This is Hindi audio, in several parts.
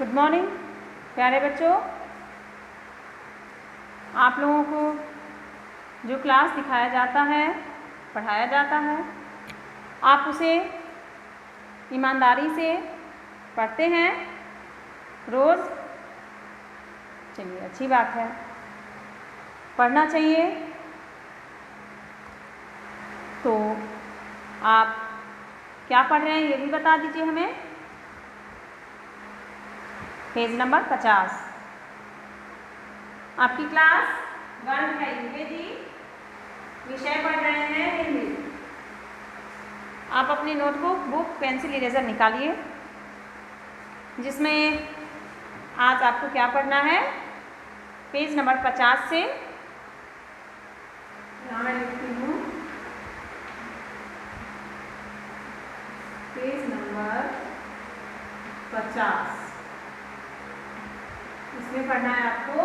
गुड मॉर्निंग प्यारे बच्चों। आप लोगों को जो क्लास दिखाया जाता है, पढ़ाया जाता है, आप उसे ईमानदारी से पढ़ते हैं रोज़। चलिए, अच्छी बात है, पढ़ना चाहिए। तो आप क्या पढ़ रहे हैं ये भी बता दीजिए हमें। पेज नंबर 50, आपकी क्लास 1 है, यूकेजी, विषय पढ़ रहे हैं हिंदी। आप अपनी नोटबुक, बुक, पेंसिल, इरेजर निकालिए, जिसमें आज आपको क्या पढ़ना है। पेज नंबर 50 से यहाँ मैं लिखती हूँ, पेज नंबर 50। इसमें पढ़ना है आपको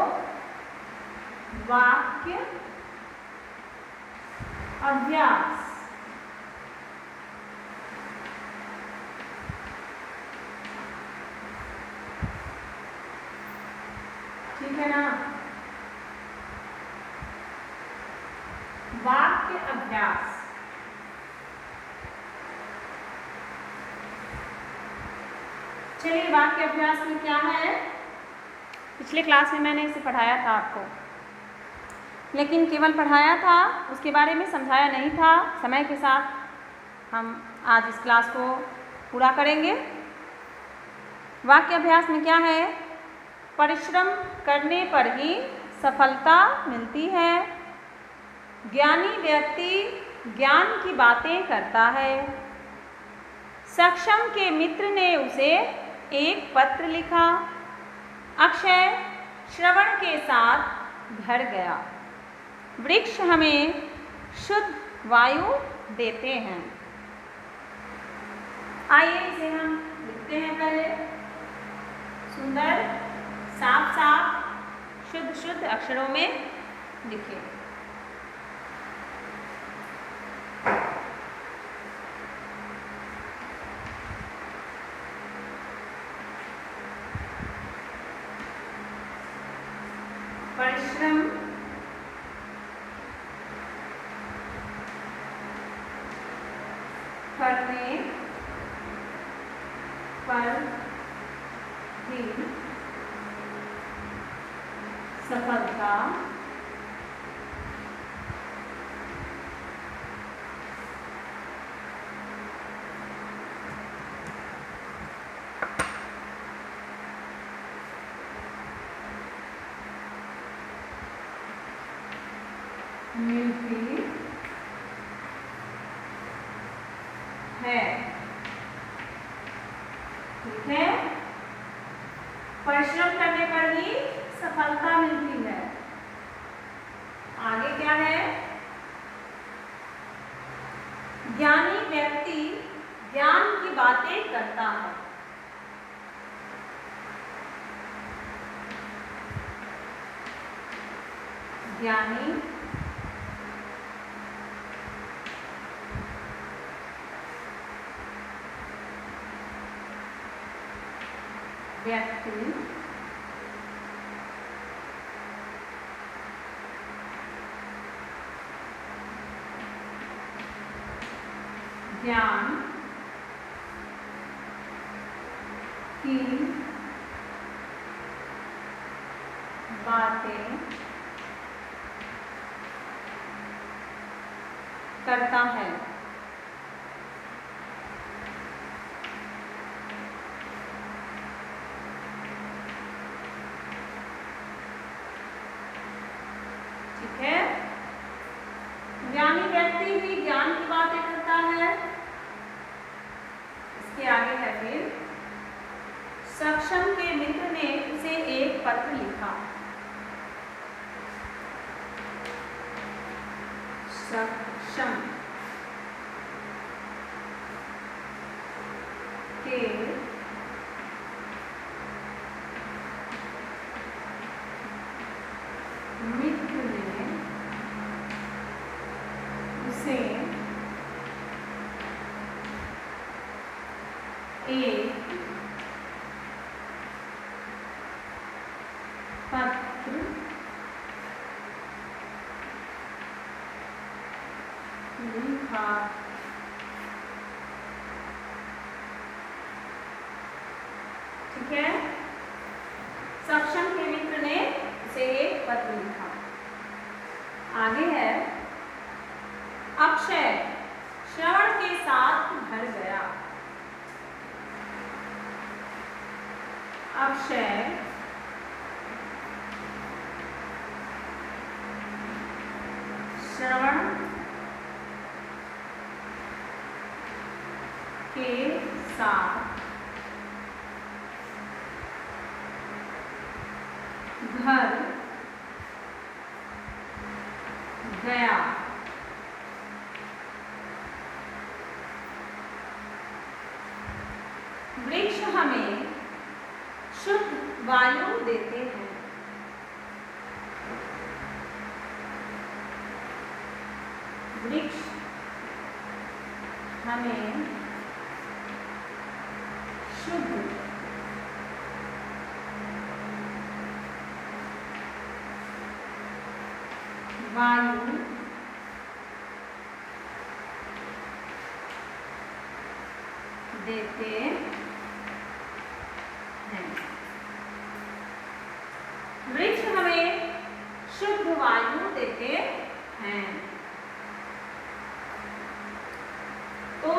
वाक्य अभ्यास। ठीक है ना? वाक्य अभ्यास। चलिए, वाक्य अभ्यास में क्या है। पिछले क्लास में मैंने इसे पढ़ाया था आपको, लेकिन केवल पढ़ाया था, उसके बारे में समझाया नहीं था। समय के साथ हम आज इस क्लास को पूरा करेंगे। वाक्य अभ्यास में क्या है, परिश्रम करने पर ही सफलता मिलती है। ज्ञानी व्यक्ति ज्ञान की बातें करता है। सक्षम के मित्र ने उसे एक पत्र लिखा। अक्षय श्रवण के साथ घर गया। वृक्ष हमें शुद्ध वायु देते हैं। आइए इसे हम लिखते हैं। पहले सुंदर, साफ साफ, शुद्ध शुद्ध अक्षरों में लिखिए। परिश्रम करने पर ही सफलता मिलती है। ठीक है, परिश्रम करने पर ही सफलता मिलती है। आगे क्या है, ज्ञानी व्यक्ति ज्ञान की बातें करता है। ज्ञानी व्यक्ति ज्ञान की बातें करता है। ठीक है, ज्ञानी व्यक्ति ही ज्ञान की बातें करता है। इसके आगे है फिर, सक्षम के मित्र ने उसे एक पत्र लिखा। सक्षम के मित्र ने उसे एक पत्र लिखा। ठीक है, सक्षम के मित्र ने उसे एक पत्र लिखा। आगे है, अक्षय श्रवण के साथ घर गया। अक्षय श्रवण के साथ घर गया। वृक्ष हमें शुद्ध वायु देते हैं। वृक्ष हमें शुद्ध वायु देते हैं। वृक्ष हमें शुद्ध वायु देते हैं। तो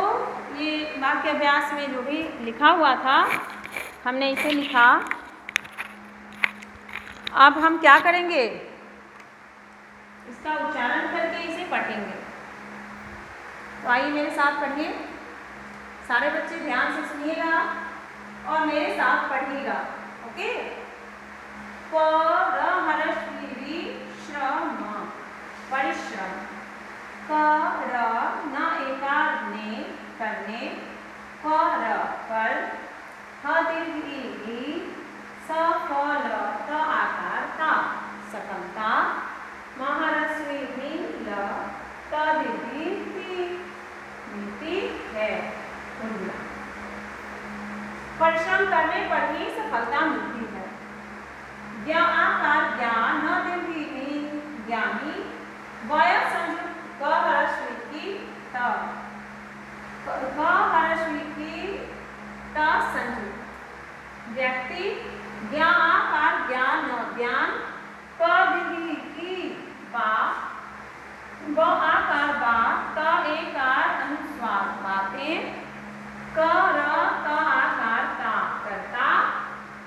ये वाक्य अभ्यास में जो भी लिखा हुआ था हमने इसे लिखा। अब हम क्या करेंगे, इसका उच्चारण करके इसे पढ़ेंगे। तो आइए मेरे साथ पढ़िए, सारे बच्चे ध्यान से सुनिएगा और मेरे साथ पढ़िएगा। ओके, श्रम परिश्रम, कर न एकार ने करने, कर दीर्घ सफल त आकार ता सकलता, महरस्वी त दीर्घ नीति है। परिश्रम करने पर ही सफलता मिलती है। आकार ज्ञान न दीर्घी ज्ञानी, वय संयुक्त क हरस्वी की त संयुक्त व्यक्ति, आकार ज्ञान न ज्ञान, प दीर्घी की बा, ब आकार बा, त एकार अनुस्वार बातें, क र त आकार ता करता,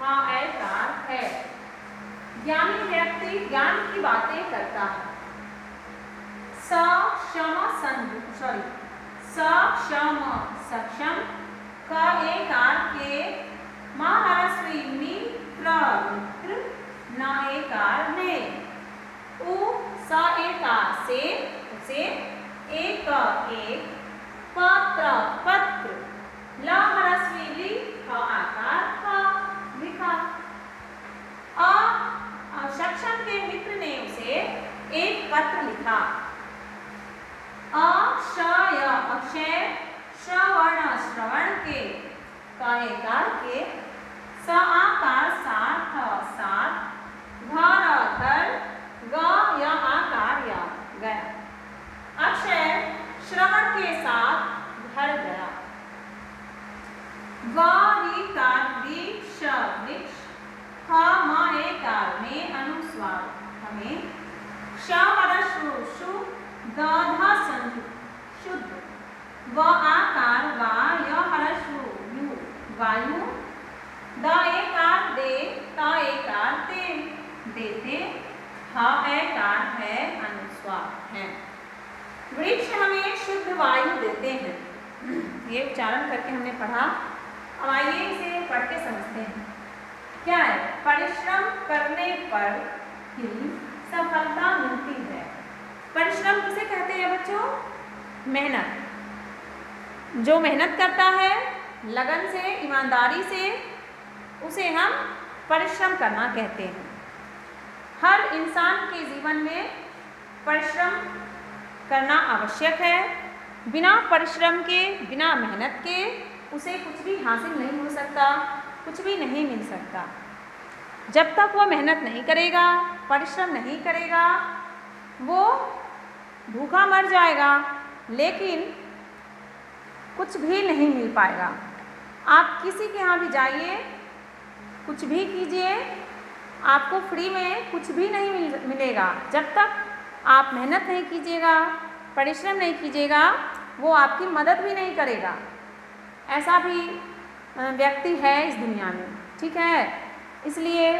ह ऐकार है। ज्ञानी व्यक्ति ज्ञान की बातें करता है। सक्षम सक्षम, क एकार के, महरस्वी मित्र मित्र, न एकार ने, उ स एकार से उसे, एक एक, पत्र पत्र, ल हरस्वी लि ख आकार ख लिखा। सक्षम के मित्र ने उसे एक पत्र लिखा। अक्षय अक्षय, श्रवण श्रवण के, क एकार के, स आकार साथ साथ, घर घर, ग य आकार या गया। अक्षय श्रवण के साथ घर गया। वृक्ष वृक्ष, ह म एकार में अनुस्वार हमें, शु द ध संयुक्त शुद्ध, व आकार वा य हरस्व यु वायु, द एकार दे, त एकार ते देते, ह एकार है अनुस्वार है। वृक्ष हमें शुद्ध वायु देते हैं। ये उच्चारण करके हमने पढ़ा। अब आइए इसे पढ़ के समझते हैं। क्या है, परिश्रम करने पर ही सफलता मिलती है। परिश्रम किसे कहते हैं बच्चों? मेहनत। जो मेहनत करता है लगन से, ईमानदारी से, उसे हम परिश्रम करना कहते हैं। हर इंसान के जीवन में परिश्रम करना आवश्यक है। बिना परिश्रम के, बिना मेहनत के उसे कुछ भी हासिल नहीं हो सकता, कुछ भी नहीं मिल सकता। जब तक वो मेहनत नहीं करेगा, परिश्रम नहीं करेगा, वो भूखा मर जाएगा, लेकिन कुछ भी नहीं मिल पाएगा। आप किसी के यहाँ भी जाइए, कुछ भी कीजिए, आपको फ्री में कुछ भी नहीं मिलेगा। जब तक आप मेहनत नहीं कीजिएगा, परिश्रम नहीं कीजिएगा, वो आपकी मदद भी नहीं करेगा। ऐसा भी व्यक्ति है इस दुनिया में, ठीक है। इसलिए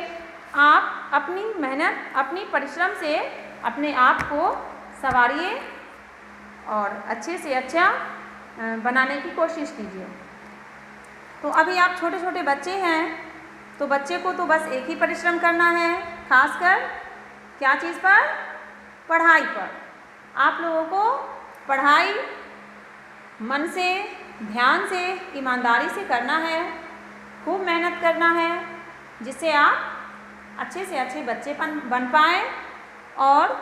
आप अपनी मेहनत, अपनी परिश्रम से अपने आप को संवारिए और अच्छे से अच्छा बनाने की कोशिश कीजिए। तो अभी आप छोटे छोटे बच्चे हैं, तो बच्चे को तो बस एक ही परिश्रम करना है, खासकर क्या चीज़ पर? पढ़ाई पर। आप लोगों को पढ़ाई मन से, ध्यान से, ईमानदारी से करना है, खूब मेहनत करना है, जिससे आप अच्छे से अच्छे बच्चे बन पाएँ और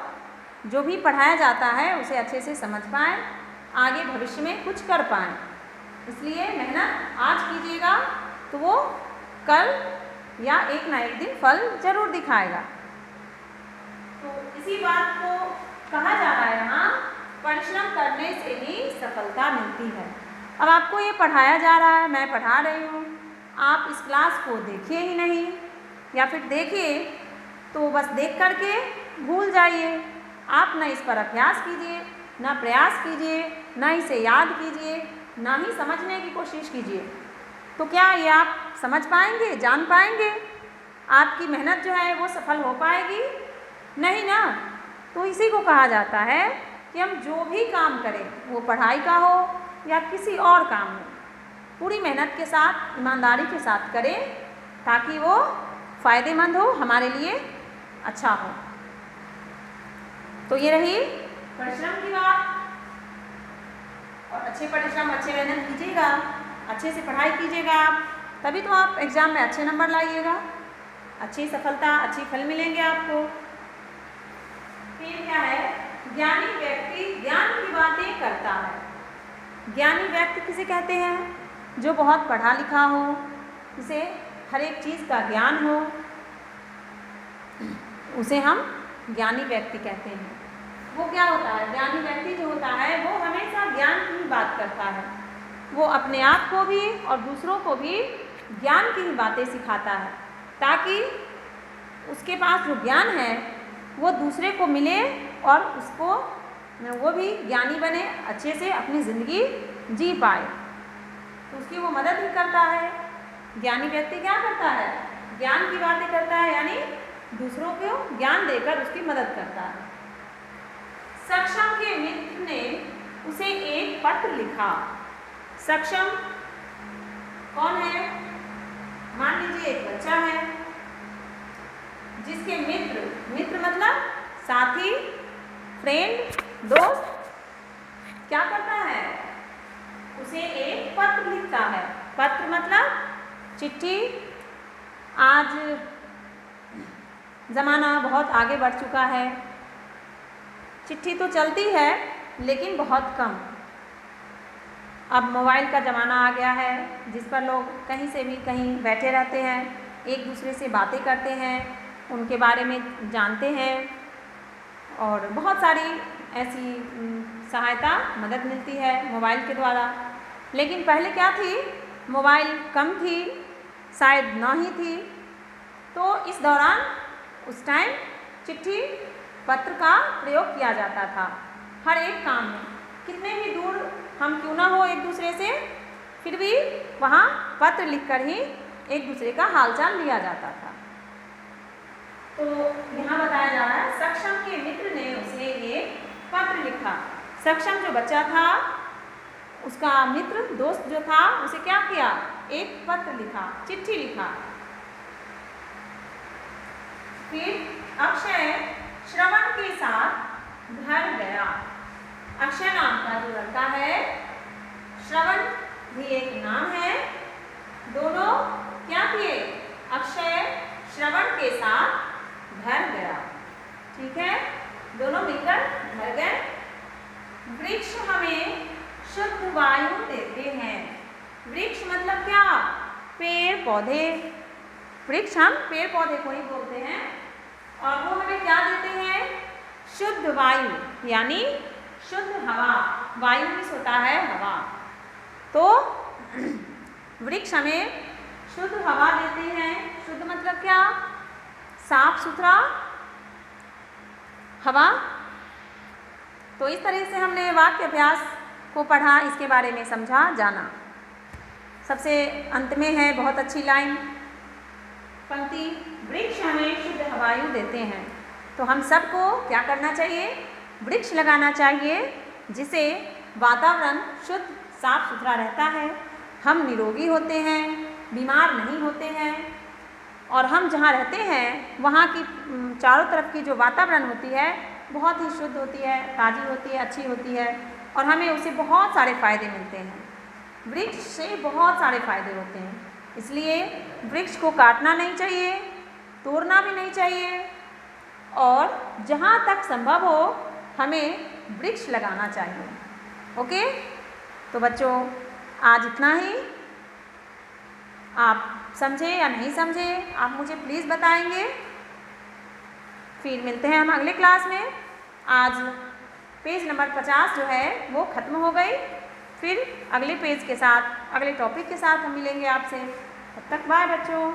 जो भी पढ़ाया जाता है उसे अच्छे से समझ पाएँ, आगे भविष्य में कुछ कर पाएँ। इसलिए मेहनत आज कीजिएगा तो वो कल या एक ना एक दिन फल जरूर दिखाएगा। तो इसी बात को कहा जा रहा है यहाँ, परिश्रम करने से ही सफलता मिलती है। अब आपको ये पढ़ाया जा रहा है, मैं पढ़ा रही हूँ, आप इस क्लास को देखिए ही नहीं, या फिर देखिए तो बस देख करके भूल जाइए। आप ना इस पर अभ्यास कीजिए, ना प्रयास कीजिए, ना इसे याद कीजिए, ना ही समझने की कोशिश कीजिए। तो क्या ये आप समझ पाएंगे, जान पाएंगे? आपकी मेहनत जो है वो सफल हो पाएगी? नहीं ना। तो इसी को कहा जाता है कि हम जो भी काम करें, वो पढ़ाई का हो या किसी और काम में, पूरी मेहनत के साथ, ईमानदारी के साथ करें, ताकि वो फ़ायदेमंद हो, हमारे लिए अच्छा हो। तो ये रही परिश्रम की बात। और अच्छे परिश्रम, अच्छे मेहनत कीजिएगा, अच्छे से पढ़ाई कीजिएगा आप, तभी तो आप एग्ज़ाम में अच्छे नंबर लाइएगा, अच्छी सफलता, अच्छी फल मिलेंगे आपको। फिर क्या है? ज्ञानी व्यक्ति ज्ञान की बातें करता है। ज्ञानी व्यक्ति किसे कहते हैं? जो बहुत पढ़ा लिखा हो, जिसे हर एक चीज़ का ज्ञान हो, उसे हम ज्ञानी व्यक्ति कहते हैं। वो क्या होता है? ज्ञानी व्यक्ति जो होता है वो हमेशा ज्ञान की ही बात करता है। वो अपने आप को भी और दूसरों को भी ज्ञान की ही बातें सिखाता है, ताकि उसके पास जो ज्ञान है वो दूसरे को मिले और उसको, वो भी ज्ञानी बने, अच्छे से अपनी ज़िंदगी जी पाए। तो उसकी वो मदद ही करता है। ज्ञानी व्यक्ति क्या करता है? ज्ञान की बातें करता है, यानी दूसरों को ज्ञान देकर उसकी मदद करता है। सक्षम के मित्र ने उसे एक पत्र लिखा। सक्षम कौन है? मान लीजिए एक बच्चा है जिसके मित्र मतलब साथी, फ्रेंड, दोस्त क्या करता है? उसे एक पत्र लिखता है। पत्र मतलब चिट्ठी। आज ज़माना बहुत आगे बढ़ चुका है, चिट्ठी तो चलती है लेकिन बहुत कम। अब मोबाइल का ज़माना आ गया है, जिस पर लोग कहीं से भी कहीं बैठे रहते हैं, एक दूसरे से बातें करते हैं, उनके बारे में जानते हैं, और बहुत सारी ऐसी सहायता, मदद मिलती है मोबाइल के द्वारा। लेकिन पहले क्या थी? मोबाइल कम थी, शायद ना ही थी। तो इस दौरान, उस टाइम चिट्ठी, पत्र का प्रयोग किया जाता था हर एक काम में। कितने भी दूर हम क्यों ना हो एक दूसरे से, फिर भी वहाँ पत्र लिखकर ही एक दूसरे का हालचाल लिया जाता था। तो यहाँ बताया जा रहा है, सक्षम के मित्र ने उसे एक पत्र लिखा। सक्षम जो बच्चा था, उसका मित्र, दोस्त जो था, उसे क्या किया? एक पत्र लिखा, चिट्ठी लिखा। फिर अक्षय श्रवण के साथ घर गया। अक्षय नाम का जो लड़का है, श्रवण भी एक नाम है, दोनों क्या किए? अक्षय श्रवण के साथ घर गया। ठीक है, दोनों मिलकर घर गए। वृक्ष हमें शुद्ध वायु देते हैं। वृक्ष मतलब क्या? पेड़ पौधे। वृक्ष हम पेड़ पौधे को ही बोलते हैं और वो हमें क्या देते हैं? शुद्ध वायु, यानी शुद्ध हवा। वायु मीन्स होता है हवा। तो वृक्ष हमें शुद्ध हवा देते हैं। शुद्ध मतलब क्या? साफ सुथरा हवा। तो इस तरह से हमने वाक्य अभ्यास को पढ़ा, इसके बारे में समझा, जाना। सबसे अंत में है बहुत अच्छी लाइन, पंक्ति, वृक्ष हमें शुद्ध वायु देते हैं। तो हम सबको क्या करना चाहिए? वृक्ष लगाना चाहिए, जिससे वातावरण शुद्ध साफ सुथरा रहता है, हम निरोगी होते हैं, बीमार नहीं होते हैं और हम जहाँ रहते हैं वहाँ की चारों तरफ की जो वातावरण होती है बहुत ही शुद्ध होती है, ताज़ी होती है, अच्छी होती है और हमें उससे बहुत सारे फ़ायदे मिलते हैं। वृक्ष से बहुत सारे फ़ायदे होते हैं, इसलिए वृक्ष को काटना नहीं चाहिए, तोड़ना भी नहीं चाहिए और जहाँ तक संभव हो हमें वृक्ष लगाना चाहिए। ओके, तो बच्चों आज इतना ही। आप समझे या नहीं समझे आप मुझे प्लीज़ बताएंगे। फिर मिलते हैं हम अगले क्लास में। आज पेज नंबर 50 जो है वो ख़त्म हो गई। फिर अगले पेज के साथ, अगले टॉपिक के साथ हम मिलेंगे आपसे। तब तक बाय बच्चों।